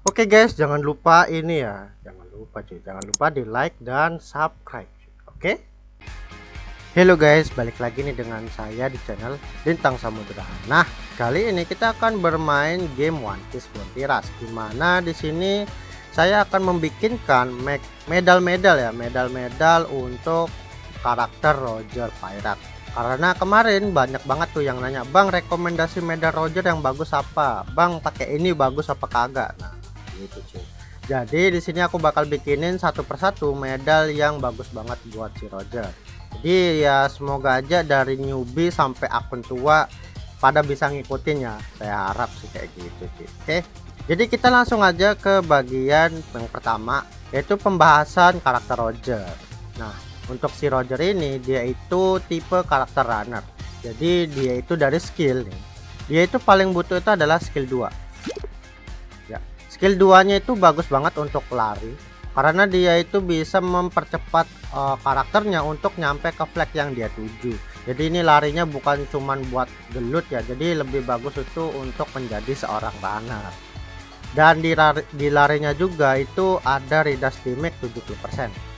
Oke guys, jangan lupa ini ya, jangan lupa di like dan subscribe. Oke. Hello guys, balik lagi nih dengan saya di channel Lintang Samudra. Nah, kali ini kita akan bermain game One Piece Frontiers, dimana di sini saya akan membikinkan medal-medal ya, medal-medal untuk karakter Roger Pirate. Karena kemarin banyak banget tuh yang nanya, "Bang, rekomendasi medal Roger yang bagus apa? Bang, pakai ini bagus apa kagak?" Nah, gitu cuy. Jadi di sini aku bakal bikinin satu persatu medal yang bagus banget buat si Roger. Jadi ya semoga aja dari newbie sampai akun tua pada bisa ngikutin ya. Saya harap sih kayak gitu cuy. Oke. Jadi kita langsung aja ke bagian yang pertama, yaitu pembahasan karakter Roger. Nah, untuk si Roger ini dia itu tipe karakter runner. Jadi dia itu dari skill nih, dia itu paling butuh itu adalah skill 2 ya. Skill 2 nya itu bagus banget untuk lari, karena dia itu bisa mempercepat karakternya untuk nyampe ke flag yang dia tuju. Jadi ini larinya bukan cuman buat gelut ya, jadi lebih bagus itu untuk menjadi seorang runner. Dan di larinya juga itu ada reduce damage 70%.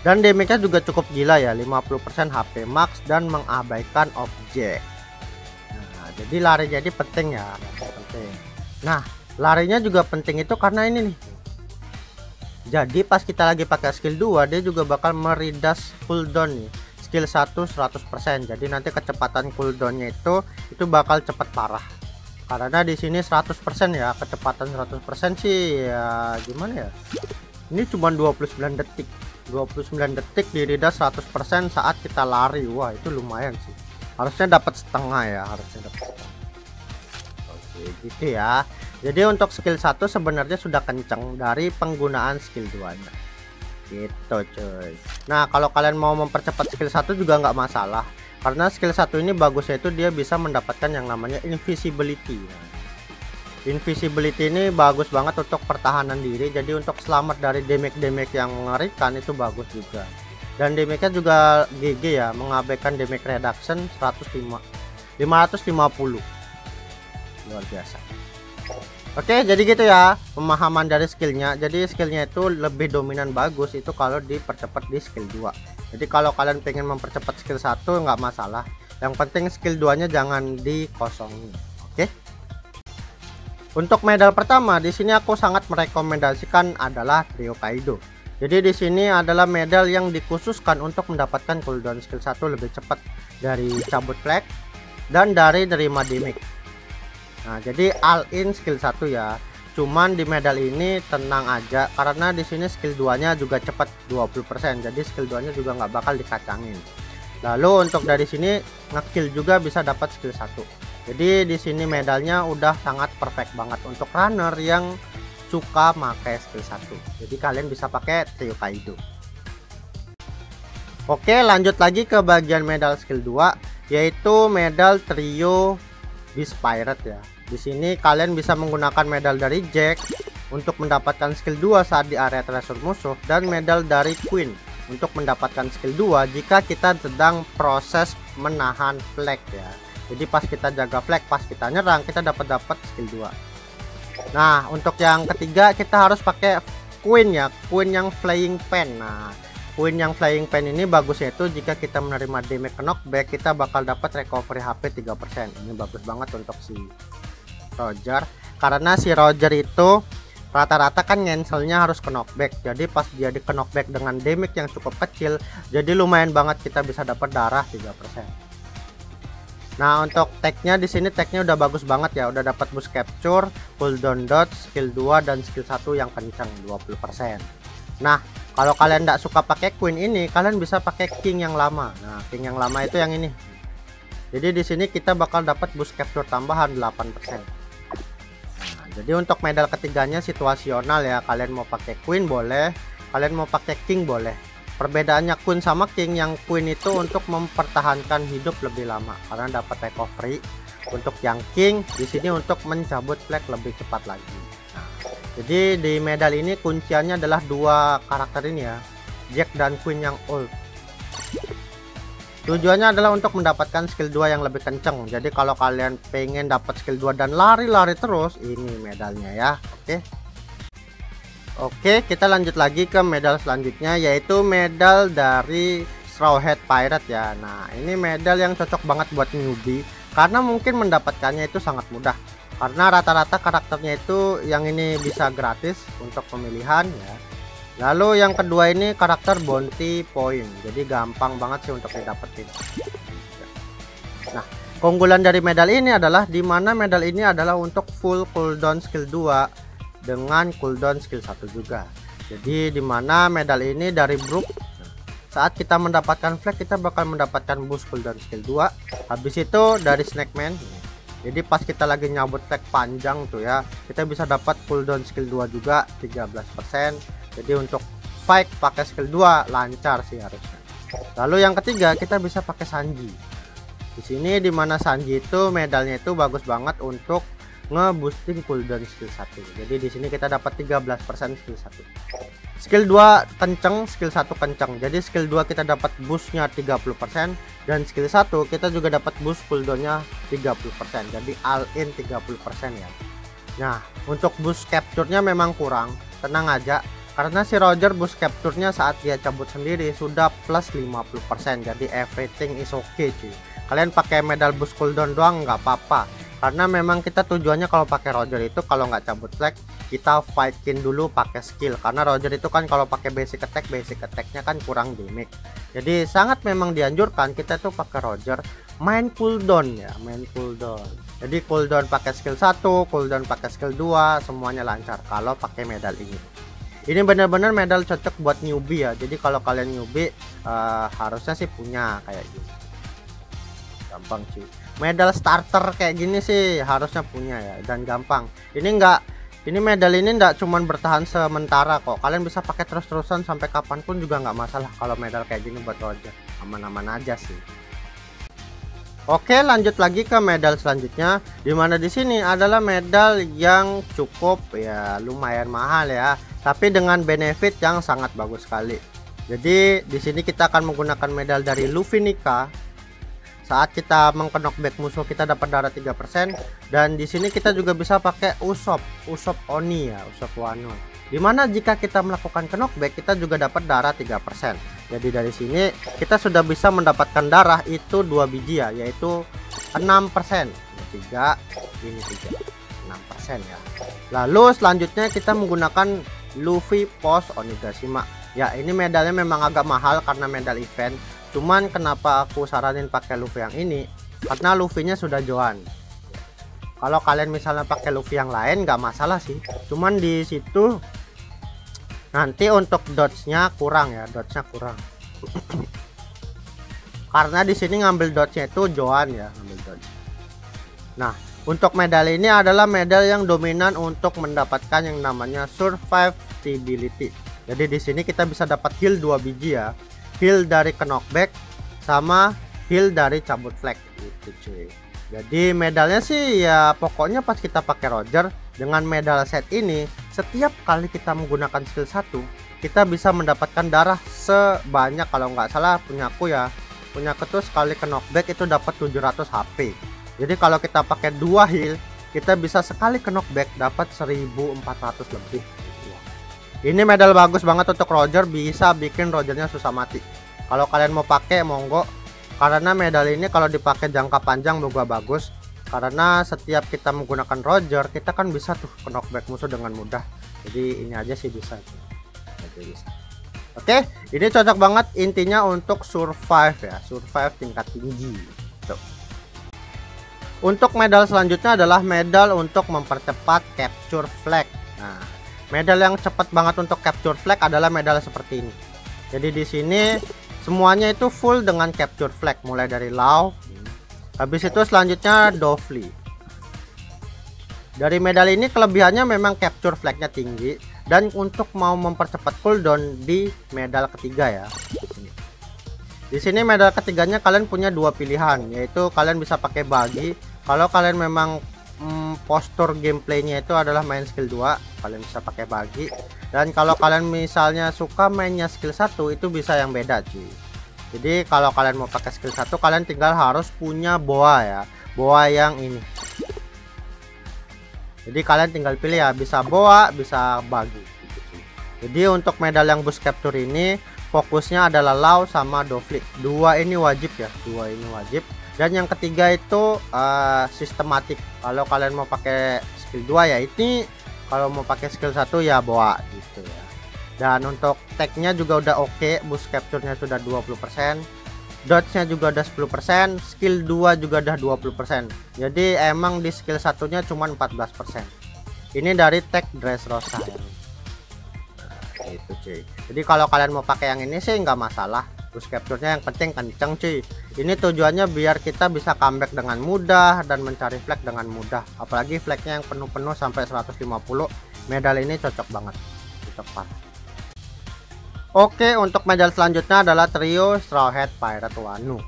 Dan damage-nya juga cukup gila ya, 50% HP max dan mengabaikan objek. Nah, jadi lari jadi penting ya, penting. Nah, larinya juga penting itu karena ini nih. Jadi pas kita lagi pakai skill 2, dia juga bakal meridas cooldown nih. Skill 1 100%. Jadi nanti kecepatan cooldownnya itu bakal cepet parah. Karena di sini 100% ya, kecepatan 100% sih ya gimana ya? Ini cuma 29 detik. 29 detik di redas 100% saat kita lari. Wah, itu lumayan sih. Harusnya dapat setengah ya, harusnya dapat setengah. Oke, gitu ya. Jadi untuk skill 1 sebenarnya sudah kenceng dari penggunaan skill 2 nya gitu cuy. Nah, kalau kalian mau mempercepat skill 1 juga nggak masalah, karena skill 1 ini bagusnya itu dia bisa mendapatkan yang namanya invisibility. Invisibility ini bagus banget untuk pertahanan diri, jadi untuk selamat dari damage yang mengerikan itu bagus juga. Dan damage-nya juga GG ya, mengabaikan damage reduction 550. Luar biasa. Oke, jadi gitu ya pemahaman dari skillnya. Jadi skillnya itu lebih dominan bagus itu kalau dipercepat di skill 2. Jadi kalau kalian pengen mempercepat skill 1 nggak masalah, yang penting skill 2 nya jangan dikosongin. Oke. Untuk medal pertama di sini aku sangat merekomendasikan adalah Trio Kaido. Jadi di sini adalah medal yang dikhususkan untuk mendapatkan cooldown skill 1 lebih cepat dari cabut flag dan dari nerima damage. Nah, jadi all in skill 1 ya. Cuman di medal ini tenang aja karena di sini skill 2-nya juga cepat 20%. Jadi skill 2-nya juga nggak bakal dikacangin. Lalu untuk dari sini ngekill juga bisa dapat skill 1. Jadi di sini medalnya udah sangat perfect banget untuk runner yang suka pakai skill 1. Jadi kalian bisa pakai Trio Kaido. Oke, lanjut lagi ke bagian medal skill 2, yaitu medal Trio Beast Pirate ya. Di sini kalian bisa menggunakan medal dari Jack untuk mendapatkan skill 2 saat di area treasure musuh, dan medal dari Queen untuk mendapatkan skill 2 jika kita sedang proses menahan flag ya. Jadi pas kita jaga flag, pas kita nyerang, kita dapat skill 2. Nah, untuk yang ketiga kita harus pakai Queen ya, Queen yang Flying Pen. Nah, Queen yang Flying Pen ini bagusnya itu jika kita menerima damage knockback, kita bakal dapat recovery HP 3%. Ini bagus banget untuk si Roger, karena si Roger itu rata-rata kan ngenselnya harus ke knockback. Jadi pas dia di knockback dengan damage yang cukup kecil, jadi lumayan banget kita bisa dapat darah 3%. Nah, untuk tagnya di sini tagnya udah bagus banget ya, udah dapat boost capture, cooldown dodge, skill 2 dan skill 1 yang kencang 20%. Nah, kalau kalian tidak suka pakai Queen ini, kalian bisa pakai King yang lama. Nah, King yang lama itu yang ini. Jadi di sini kita bakal dapat boost capture tambahan 8%. Jadi untuk medal ketiganya situasional ya, kalian mau pakai Queen boleh, kalian mau pakai King boleh. Perbedaannya Queen sama King, yang Queen itu untuk mempertahankan hidup lebih lama karena dapat recovery. Untuk yang King di sini untuk mencabut flag lebih cepat lagi. Nah, jadi di medal ini kunciannya adalah dua karakter ini ya, Jack dan Queen yang ult. Tujuannya adalah untuk mendapatkan skill 2 yang lebih kenceng. Jadi kalau kalian pengen dapat skill 2 dan lari-lari terus, ini medalnya ya. Oke. Oke, kita lanjut lagi ke medal selanjutnya, yaitu medal dari Straw Hat Pirate ya. Nah, ini medal yang cocok banget buat newbie karena mungkin mendapatkannya itu sangat mudah. Karena rata-rata karakternya itu yang ini bisa gratis untuk pemilihan ya. Lalu yang kedua ini karakter bounty point, jadi gampang banget sih untuk didapetin. Nah, keunggulan dari medal ini adalah dimana medal ini adalah untuk full cooldown skill 2 dengan cooldown skill 1 juga. Jadi dimana medal ini dari Brook, saat kita mendapatkan flag kita bakal mendapatkan boost cooldown skill 2. Habis itu dari Snakeman, jadi pas kita lagi nyabut flag panjang tuh ya, kita bisa dapat cooldown skill 2 juga 13%. Jadi untuk fight pakai skill 2 lancar sih harusnya. Lalu yang ketiga kita bisa pakai Sanji. Di sini dimana Sanji itu medalnya itu bagus banget untuk nge-boosting cooldown skill 1. Jadi di sini kita dapat 13% skill 1. Skill 2 kenceng, skill 1 kenceng. Jadi skill 2 kita dapat boostnya 30% dan skill 1 kita juga dapat boost cooldownnya 30%. Jadi all in 30% ya. Nah, untuk boost capture-nya memang kurang. Tenang aja, karena si Roger boost capture-nya saat dia cabut sendiri sudah plus 50%. Jadi everything is okay cuy. Kalian pakai medal boost cooldown doang nggak apa-apa. Karena memang kita tujuannya kalau pakai Roger itu kalau nggak cabut flag kita fightin dulu pakai skill, karena Roger itu kan kalau pakai basic attack-nya kan kurang damage. Jadi sangat memang dianjurkan kita tuh pakai Roger main cooldown ya, main cooldown. Jadi cooldown pakai skill 1, cooldown pakai skill 2, semuanya lancar kalau pakai medal ini. Ini benar-benar medal cocok buat newbie ya. Jadi kalau kalian newbie harusnya sih punya kayak gini. Gampang cuy. Medal starter kayak gini sih harusnya punya ya, dan gampang. Ini medal ini enggak cuman bertahan sementara kok. Kalian bisa pakai terus-terusan sampai kapanpun juga nggak masalah kalau medal kayak gini buat Roger. Aman-aman aja sih. Oke, lanjut lagi ke medal selanjutnya, dimana di sini adalah medal yang cukup ya lumayan mahal ya, tapi dengan benefit yang sangat bagus sekali. Jadi di sini kita akan menggunakan medal dari Luffy Nika. Saat kita mengknockback musuh kita dapat darah 3%, dan di sini kita juga bisa pakai Usopp Oni ya, Usopp Wano. Dimana jika kita melakukan knockback kita juga dapat darah 3%. Jadi dari sini kita sudah bisa mendapatkan darah itu 2 biji ya, yaitu 6%. Ini 3, ini 3. 6% ya. Lalu selanjutnya kita menggunakan Luffy Post Onigashima. Ya, ini medalnya memang agak mahal karena medal event. Cuman kenapa aku saranin pakai Luffy yang ini? Karena Luffy-nya sudah Joan. Kalau kalian misalnya pakai Luffy yang lain nggak masalah sih. Cuman di situ nanti untuk dodge-nya kurang ya, dodge-nya kurang. Karena di sini ngambil dodge-nya itu Joan ya, ngambil dodge. Nah, untuk medal ini adalah medal yang dominan untuk mendapatkan yang namanya survivability. Jadi di sini kita bisa dapat heal 2 biji ya. Heal dari knockback sama heal dari cabut flag gitu cuy. Jadi medalnya sih ya pokoknya pas kita pakai Roger dengan medal set ini, setiap kali kita menggunakan skill 1 kita bisa mendapatkan darah sebanyak, kalau nggak salah punyaku tuh sekali knockback itu dapat 700 HP. Jadi kalau kita pakai 2 heal kita bisa sekali knockback dapat 1400 lebih. Ini medal bagus banget untuk Roger, bisa bikin Rogernya susah mati. Kalau kalian mau pakai monggo, karena medal ini kalau dipakai jangka panjang juga bagus. Karena setiap kita menggunakan Roger kita kan bisa tuh knockback musuh dengan mudah. Jadi ini aja sih bisa. Oke, ini cocok banget intinya untuk survive ya, survive tingkat tinggi. Tuh. Untuk medal selanjutnya adalah medal untuk mempercepat capture flag. Nah, medal yang cepat banget untuk capture flag adalah medal seperti ini. Jadi di sini semuanya itu full dengan capture flag, mulai dari Law. Habis itu selanjutnya Dofly. Dari medal ini kelebihannya memang capture flagnya tinggi, dan untuk mau mempercepat cooldown di medal ketiga ya. Di sini medal ketiganya kalian punya 2 pilihan, yaitu kalian bisa pakai bagi. Kalau kalian memang postur gameplaynya itu adalah main skill 2, kalian bisa pakai bagi. Dan kalau kalian misalnya suka mainnya skill 1 itu bisa yang beda cuy. Jadi kalau kalian mau pakai skill 1 kalian tinggal harus punya boa ya, boa yang ini. Jadi kalian tinggal pilih ya, bisa boa bisa bagi. Jadi untuk medal yang boost capture ini fokusnya adalah Law sama Doflik. Dua ini wajib ya, dua ini wajib. Dan yang ketiga itu sistematik. Kalau kalian mau pakai skill 2 ya ini, kalau mau pakai skill 1 ya bawa gitu ya. Dan untuk tag-nya juga udah oke, boost capture-nya sudah 20%, dodge-nya juga udah 10%, skill 2 juga udah 20%. Jadi emang di skill satunya cuma 14%. Ini dari tag Dressrosa ya. Nah, itu cuy. Jadi kalau kalian mau pakai yang ini sih nggak masalah. Boost capture-nya yang penting kenceng cuy. Ini tujuannya biar kita bisa comeback dengan mudah dan mencari flag dengan mudah. Apalagi flagnya yang penuh-penuh sampai 150. Medal ini cocok banget. Cocok parah. Oke, untuk medal selanjutnya adalah trio Straw Hat Pirate Wano.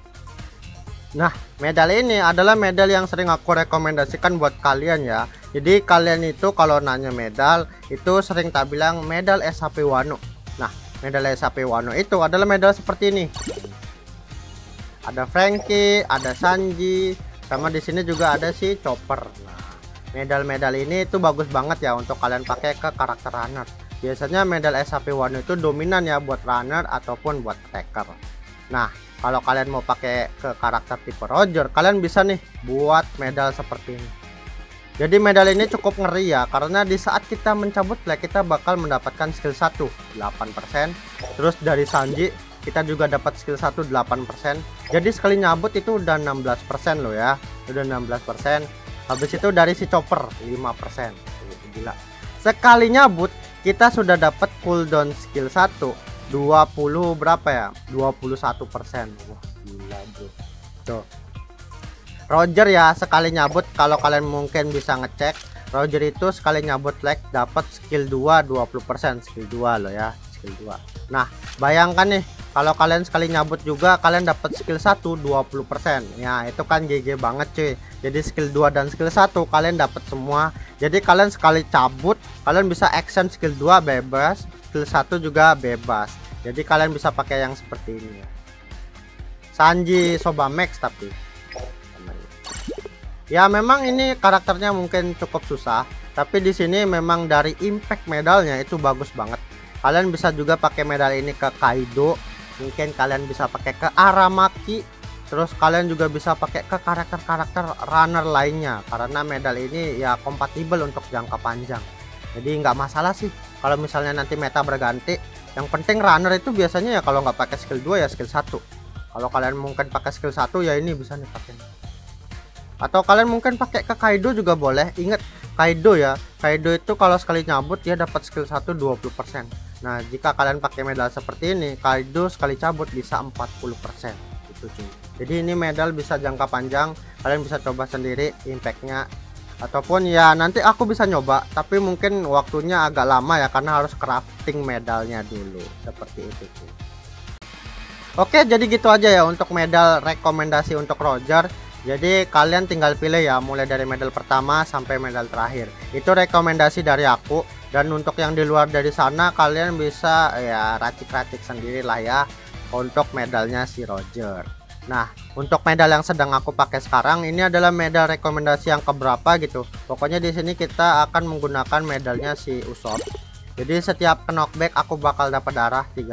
Nah, medal ini adalah medal yang sering aku rekomendasikan buat kalian ya. Jadi kalian itu kalau nanya medal itu sering tak bilang medal SHP Wano. Nah, medal SHP Wano itu adalah medal seperti ini. Ada Frankie, ada Sanji, sama di sini juga ada si Chopper. Nah, medal-medal ini itu bagus banget ya untuk kalian pakai ke karakter runner. Biasanya medal SHP Wano itu dominan ya buat runner ataupun buat attacker. Nah, kalau kalian mau pakai ke karakter tipe Roger, kalian bisa nih buat medal seperti ini. Jadi medal ini cukup ngeri ya, karena di saat kita mencabut flag kita bakal mendapatkan skill 1 8%, terus dari Sanji kita juga dapat skill 1 8%. Jadi sekali nyabut itu udah 16% loh ya. Udah 16%. Habis itu dari si Chopper 5%. Gila. Sekali nyabut kita sudah dapat cooldown skill 1 20 berapa ya? 21%. Wah, gila bro. Tuh. Roger ya sekali nyabut, kalau kalian mungkin bisa ngecek, Roger itu sekali nyabut flag dapat skill 2 20%, skill 2 loh ya, skill 2. Nah, bayangkan nih kalau kalian sekali nyabut juga kalian dapat skill 1 20%. Ya, itu kan GG banget cuy. Jadi skill 2 dan skill 1 kalian dapat semua. Jadi kalian sekali cabut, kalian bisa action skill 2 bebas, skill 1 juga bebas. Jadi kalian bisa pakai yang seperti ini ya. Sanji Soba Max tapi ya memang ini karakternya mungkin cukup susah, tapi di sini memang dari impact medalnya itu bagus banget. Kalian bisa juga pakai medal ini ke Kaido, mungkin kalian bisa pakai ke Aramaki, terus kalian juga bisa pakai ke karakter-karakter runner lainnya, karena medal ini ya kompatibel untuk jangka panjang. Jadi nggak masalah sih kalau misalnya nanti meta berganti. Yang penting runner itu biasanya ya kalau nggak pakai skill 2 ya skill 1. Kalau kalian mungkin pakai skill 1 ya ini bisa nih pakai. Atau kalian mungkin pakai ke Kaido juga boleh. Ingat Kaido ya, Kaido itu kalau sekali nyabut dia dapat skill 1 20%. Nah, jika kalian pakai medal seperti ini, Kaido sekali cabut bisa 40% gitu cuy. Jadi ini medal bisa jangka panjang, kalian bisa coba sendiri impactnya, ataupun ya nanti aku bisa nyoba, tapi mungkin waktunya agak lama ya karena harus crafting medalnya dulu seperti itu cuy. Oke, jadi gitu aja ya untuk medal rekomendasi untuk Roger. Jadi kalian tinggal pilih ya, mulai dari medal pertama sampai medal terakhir. Itu rekomendasi dari aku. Dan untuk yang di luar dari sana kalian bisa ya racik-racik sendiri lah ya untuk medalnya si Roger. Nah, untuk medal yang sedang aku pakai sekarang ini adalah medal rekomendasi yang keberapa gitu. Pokoknya di sini kita akan menggunakan medalnya si Usopp. Jadi setiap knockback aku bakal dapat darah 3%.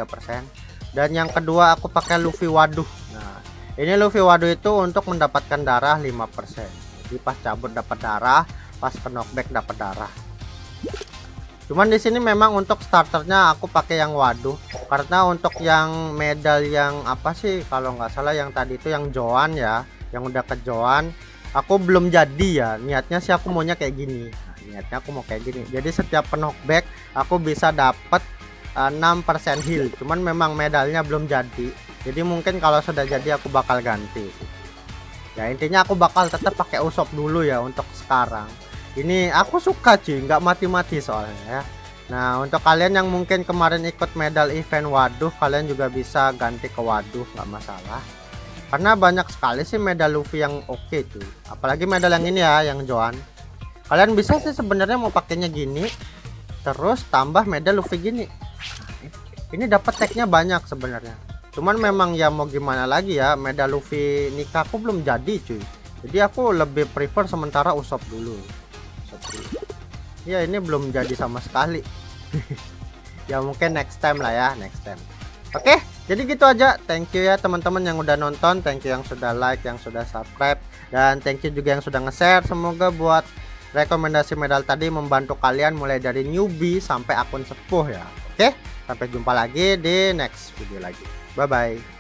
Dan yang kedua aku pakai Luffy Waduh. Nah, ini Luffy Waduh itu untuk mendapatkan darah 5%. Jadi pas cabut dapat darah, pas knockback dapat darah. Cuman di sini memang untuk starternya aku pakai yang Waduh, karena untuk yang medal yang apa sih kalau nggak salah yang tadi itu yang Joan ya, yang udah ke Joan, aku belum jadi ya. Niatnya sih aku maunya kayak gini. Nah, niatnya aku mau kayak gini. Jadi setiap knockback aku bisa dapat 6% heal. Cuman memang medalnya belum jadi. Jadi mungkin kalau sudah jadi aku bakal ganti. Ya intinya aku bakal tetap pakai Usopp dulu ya untuk sekarang. Ini aku suka cuy, nggak mati-mati soalnya ya. Nah untuk kalian yang mungkin kemarin ikut medal event Waduh, kalian juga bisa ganti ke Waduh, nggak masalah. Karena banyak sekali sih medal Luffy yang oke cuy. Apalagi medal yang ini ya, yang Joan. Kalian bisa sih sebenarnya mau pakainya gini, terus tambah medal Luffy gini. Ini dapat tagnya banyak sebenarnya. Cuman memang ya mau gimana lagi ya, medal Luffy nikah aku belum jadi cuy. Jadi aku lebih prefer sementara Usopp dulu. Ya ini belum jadi sama sekali. Ya mungkin next time lah ya, next time. Oke, jadi gitu aja. Thank you ya teman-teman yang udah nonton, thank you yang sudah like, yang sudah subscribe, dan thank you juga yang sudah nge-share. Semoga buat rekomendasi medal tadi membantu kalian mulai dari newbie sampai akun sepuh ya. Oke, sampai jumpa lagi di next video lagi. Bye bye.